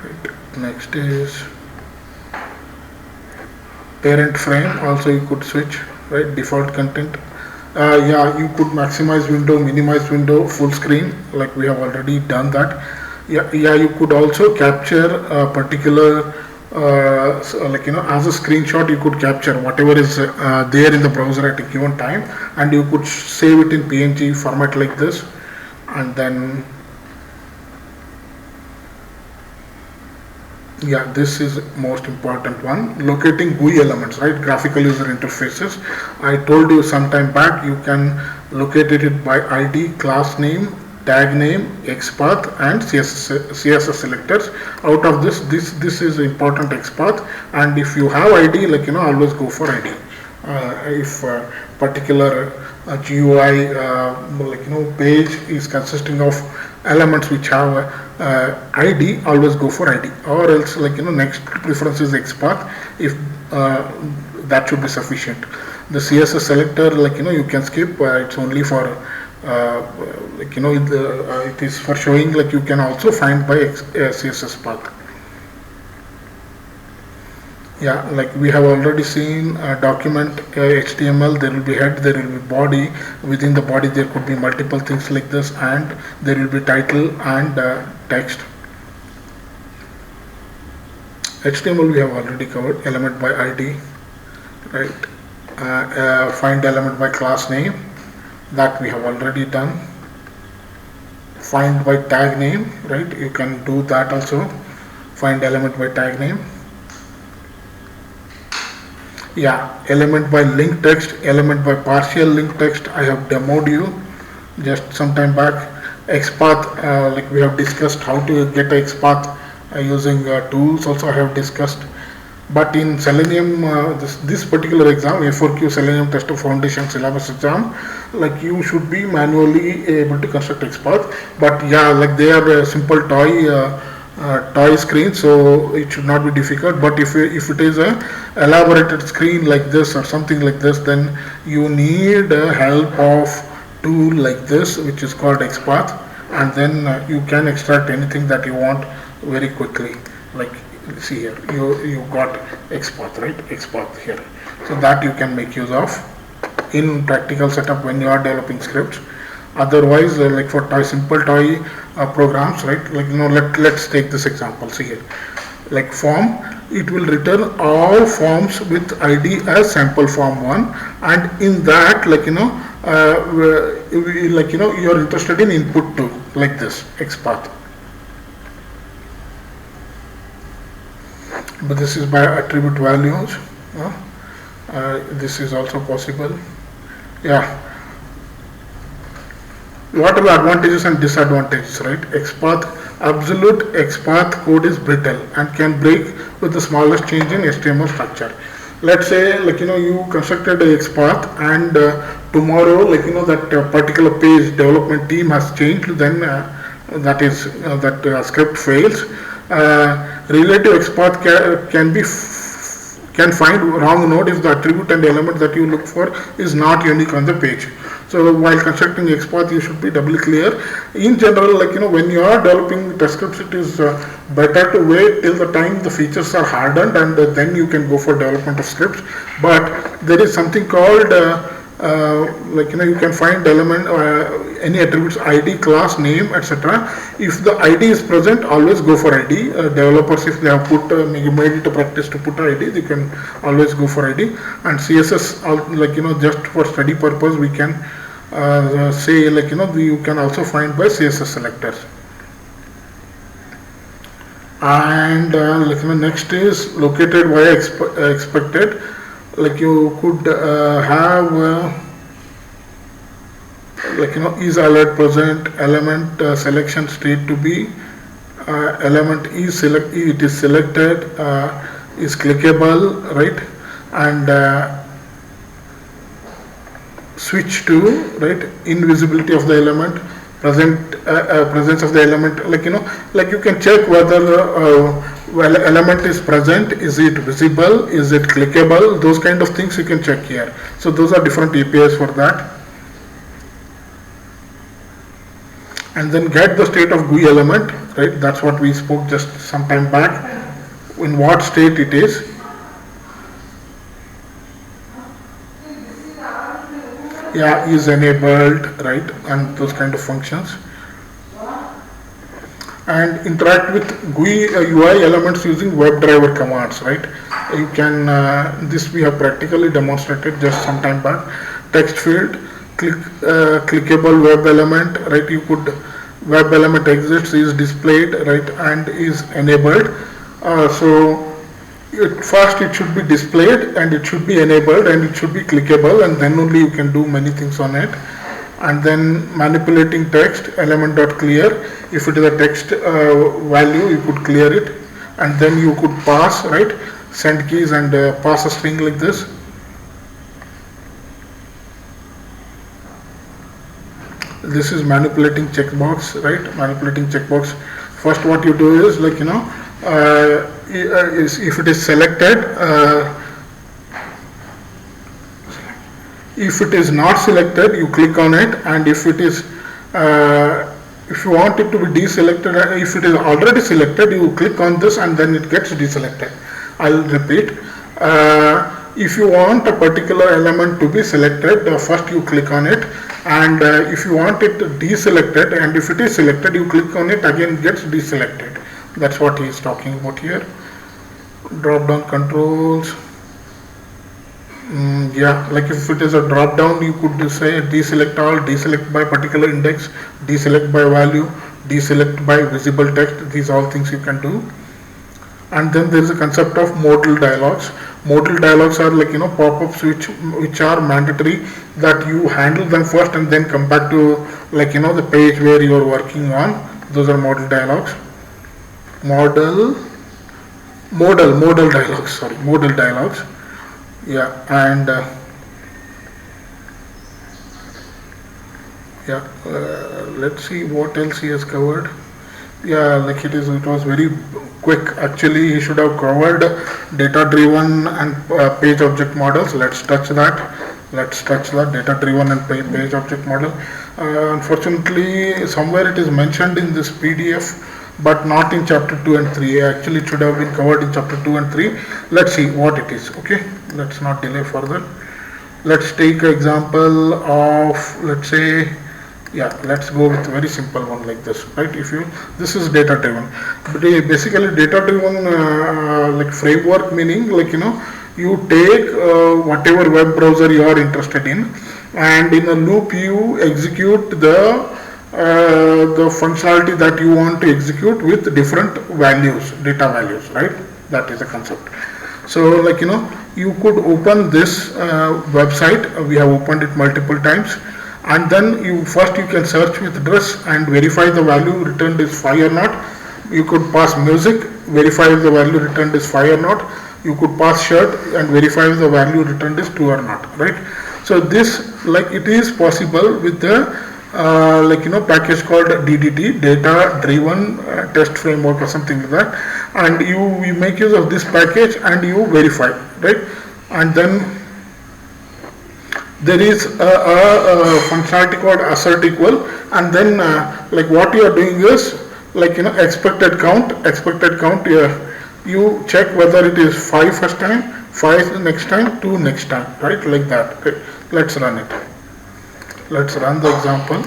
Right. Next is parent frame. Also you could switch, right, default content. Yeah, you could maximize window, minimize window, full screen, like we have already done that. Yeah, you could also capture a particular so, like, as a screenshot, you could capture whatever is there in the browser at a given time, and you could save it in PNG format like this, and then Yeah, this is most important one. Locating GUI elements, right? Graphical user interfaces. I told you some time back you can locate it by ID, class name, tag name, XPath, and CSS selectors. Out of this is important XPath. And if you have ID, always go for ID. If particular GUI page is consisting of elements which have ID, always go for ID, or else next preference is XPath. If that should be sufficient. The CSS selector you can skip. It's only for it is for showing you can also find by CSS path. Yeah, we have already seen document HTML. There will be head, there will be body. Within the body there could be multiple things like this, and there will be title and text. HTML we have already covered. Element by ID, right? Find element by class name, that we have already done. Find by tag name, right? You can do that also. Find element by tag name. Yeah, element by link text, element by partial link text. I have demoed you just some time back. XPath, we have discussed how to get a XPath using tools. Also, I have discussed. But in Selenium, this particular exam, A4Q Selenium Tester Foundation Syllabus exam, you should be manually able to construct XPath. But yeah, they are a simple toy screen, so it should not be difficult. But if it is a elaborated screen like this or something like this, then you need help of tool like this, which is called XPath, and then you can extract anything that you want very quickly. See here, you got XPath, right? XPath here, so that you can make use of in practical setup when you are developing scripts. Otherwise, for simple toy programs, right? Let's take this example. See here, form, it will return all forms with ID as sample form 1, and in that you are interested in input 2, like this XPath. But this is by attribute values. This is also possible. Yeah. What are the advantages and disadvantages, right? Absolute XPath code is brittle and can break with the smallest change in HTML structure. Let's say you constructed a XPath, and tomorrow that particular page development team has changed, then that script fails. Relative XPath can find wrong node if the attribute and element that you look for is not unique on the page. So while constructing XPath, you should be doubly clear. In general, when you are developing test scripts, it is better to wait till the time the features are hardened, and then you can go for development of scripts. But there is something called you can find element any attributes, ID, class, name, etc. If the ID is present, always go for ID. Developers, if they have put made it a practice to put ID, they can always go for ID. And CSS, just for study purpose, we can say you can also find by CSS selectors. And next is located via expected. You could have is alert present, element selection state to be, element is it is selected, is clickable, right? And switch to, right, invisibility of the element, presence of the element, you can check whether element is present, is it visible, is it clickable, those kind of things you can check here. So those are different APIs for that. And then get the state of GUI element, right? That's what we spoke just some time back, in what state it is. Yeah, is enabled, right? And those kind of functions. And interact with GUI UI elements using WebDriver commands, right? You can, this we have practically demonstrated just some time back. Text field, clickable web element, right? You could, web element exists, is displayed, right, and is enabled. So first it should be displayed and it should be enabled and it should be clickable, and then only you can do many things on it. And then manipulating text, element dot clear. If it is a text value, you could clear it, and then you could pass, right, send keys and pass a string like this. This is manipulating checkbox, right? Manipulating checkbox. First what you do is, like, if it is selected, if it is not selected, you click on it, and if it is if you want it to be deselected, if it is already selected, you click on this and then it gets deselected. I'll repeat. If you want a particular element to be selected, first you click on it, and if you want it deselected, and if it is selected, you click on it, again gets deselected. That's what he is talking about here. Drop down controls. Yeah, like if it is a drop down, you could say deselect all, deselect by particular index, deselect by value, deselect by visible text. These all things you can do. And then there is a concept of modal dialogues. Modal dialogues are, like, pop-ups which are mandatory that you handle them first and then come back to, like, the page where you are working on. Those are modal dialogues. Modal dialogues. Sorry, modal dialogues. Yeah, and let's see what else he has covered. Yeah, like it was very quick. Actually, he should have covered data driven and page object models. Let's touch that. Data driven and page object model. Unfortunately, somewhere it is mentioned in this PDF, but not in chapter 2 and 3. Actually, it should have been covered in chapter 2 and 3. Let's see what it is. Okay, let's not delay further. Let's take an example of, let's say, let's go with a very simple one like this, right? This is data driven, but basically data driven like framework, meaning, like, you take whatever web browser you are interested in, and in a loop you execute the functionality that you want to execute with different values, data values, right? That is the concept. So, like, you could open this website. We have opened it multiple times, and then you can search with address and verify the value returned is 5 or not. You could pass music, verify if the value returned is 5 or not. You could pass shirt and verify if the value returned is 2 or not, right? So this, like, it is possible with the package called DDT, data driven test framework or something like that, and you make use of this package and you verify, right? And then there is a functionality called assert equal, and then like what you are doing is, like, expected count, you check whether it is 5 first time, 5 next time, 2 next time, right? Like that. Okay. Let's run it. Let's run the example.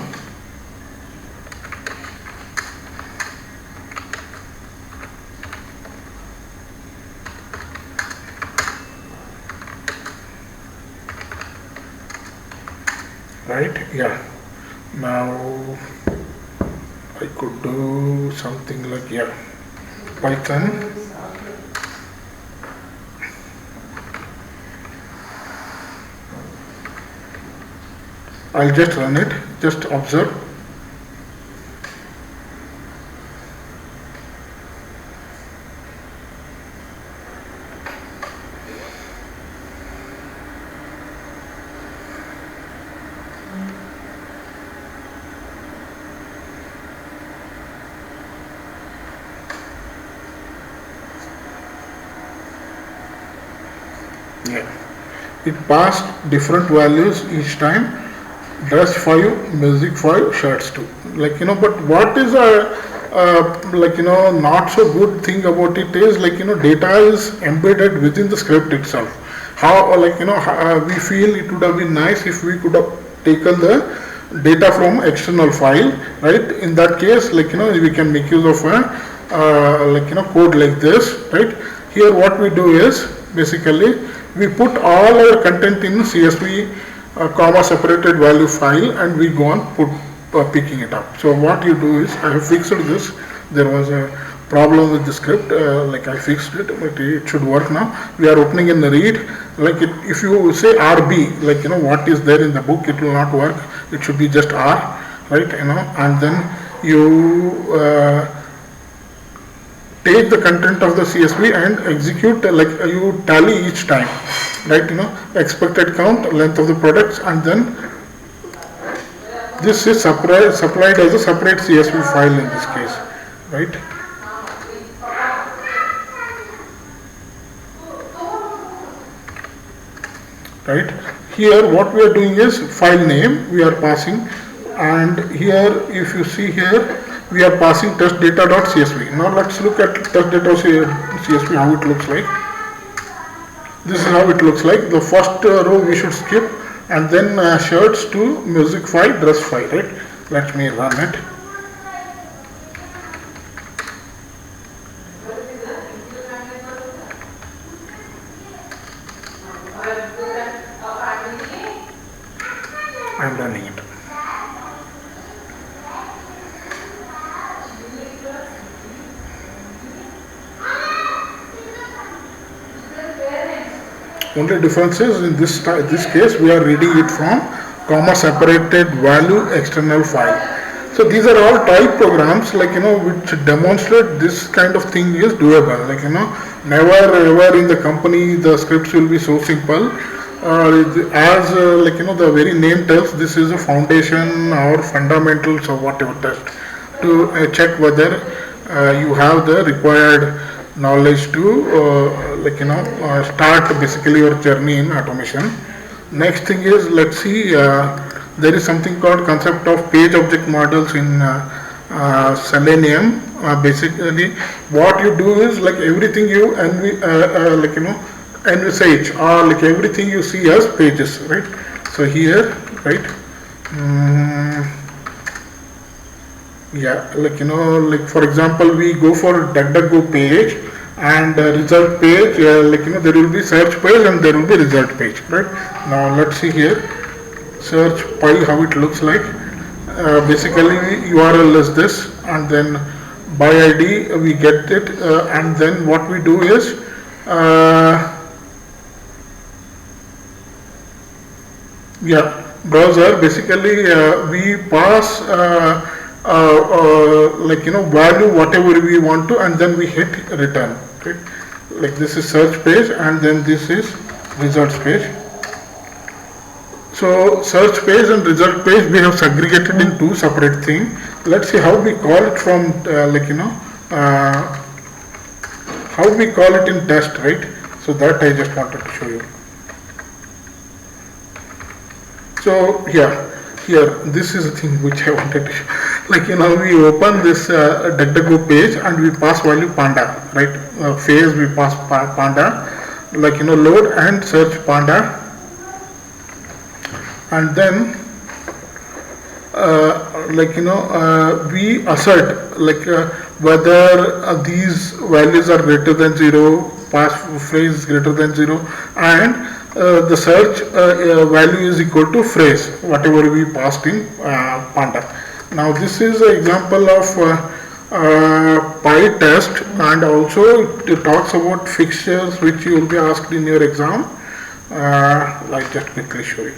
Right? Yeah. Now I could do something like, Python. I'll just run it, just observe. It passed different values each time. Dress 5, music 5, shirts 2. Like, but what is not so good thing about it is, like, data is embedded within the script itself. How, we feel it would have been nice if we could have taken the data from external file, right? In that case, like, we can make use of a code like this, right? Here what we do is, basically, we put all our content in CSV comma separated value file, and we go on picking it up. So what you do is, I have fixed this. There was a problem with the script. Like I fixed it, but it should work now. We are opening in the read. Like if you say RB, like what is there in the book, it will not work. It should be just R, right? And then you take the content of the CSV and execute, like you tally each time, right? Expected count, length of the products, and then this is supplied as a separate CSV file in this case, right? Right here what we are doing is file name we are passing, and here if you see here we are passing testdata.csv. Now let's look at testdata.csv, how it looks like. This is how it looks like. The first row we should skip, and then shirts to music file, dress file, right? Let me run it. I'm running it. Only difference is in this case we are reading it from comma separated value external file. So these are all type programs, like which demonstrate this kind of thing is doable. Like never ever in the company the scripts will be so simple. As the very name tells, this is a foundation or fundamentals or whatever test to check whether you have the required knowledge to start basically your journey in automation. Next thing is, let's see, there is something called concept of page object models in Selenium. Basically what you do is, like everything you envisage, or like everything you see as pages, right? So here, right, yeah, like for example we go for DuckDuckGo page and result page, there will be search page and there will be result page, right? Now let's see here, search pile, how it looks like. Basically URL is this, and then by ID we get it, and then what we do is browser, basically we pass value whatever we want to, and then we hit return, right? Like this is search page and then this is results page. So search page and result page we have segregated in two separate things. Let's see how we call it from how we call it in test, right? So that I just wanted to show you. So here this is a thing which I wanted to show. We open this DuckDuckGo page and we pass value panda, right? Phase we pass panda, load and search panda, and then we assert whether these values are greater than 0, pass phrase greater than 0, and the search value is equal to phrase whatever we passed in panda. Now this is an example of PyTest, and also it talks about fixtures which you will be asked in your exam. I'll just quickly show you.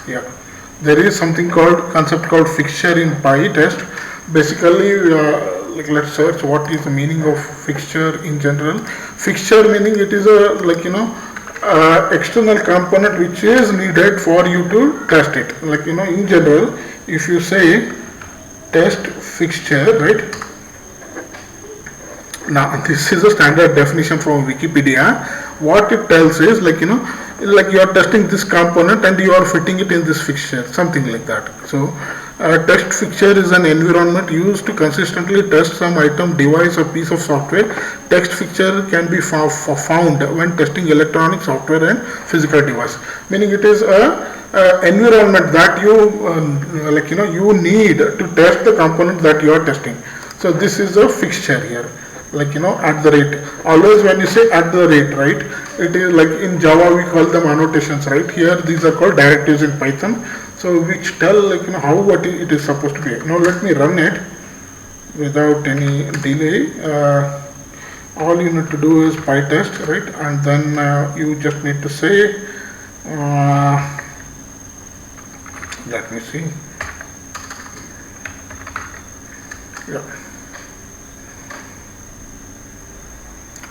Yeah, there is something concept called fixture in PyTest. Basically, let's search what is the meaning of fixture in general. Fixture meaning it is a external component which is needed for you to test it. In general, if you say test fixture, right? Now this is a standard definition from Wikipedia. What it tells is you are testing this component and you are fitting it in this fixture, something like that. So test fixture is an environment used to consistently test some item, device or piece of software. Text fixture can be found when testing electronic software and physical device, meaning it is a environment that you need to test the component that you are testing. So this is a fixture here. At the rate, always when you say at the rate, right, it is like in Java we call them annotations, right? Here these are called directives in Python. So which tell how what it is supposed to be. Now let me run it without any delay. All you need to do is PyTest, right? And then you just need to say, let me see. Yeah.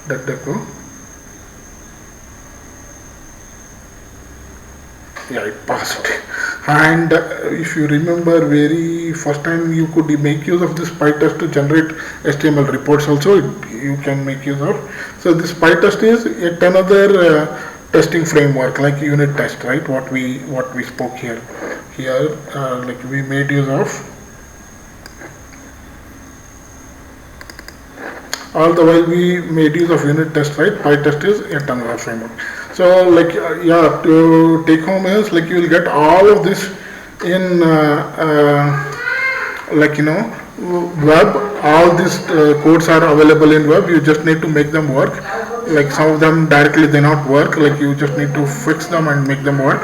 DuckDuckGo. Yeah, it passed. And if you remember, very first time you could make use of this PyTest to generate HTML reports also, you can make use of. So this PyTest is yet another testing framework like unit test, right? What we spoke here. Here, like we made use of. All the while we made use of unit test, right? PyTest is yet another framework. So like yeah, to take home is like you will get all of this in web. All these codes are available in web. You just need to make them work. Like some of them directly they not work. Like you just need to fix them and make them work.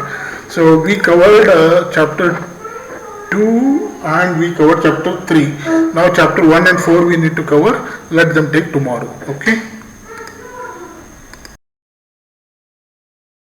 So we covered chapter 2 and we covered chapter 3. Now chapter 1 and 4 we need to cover. Let them take tomorrow. Okay.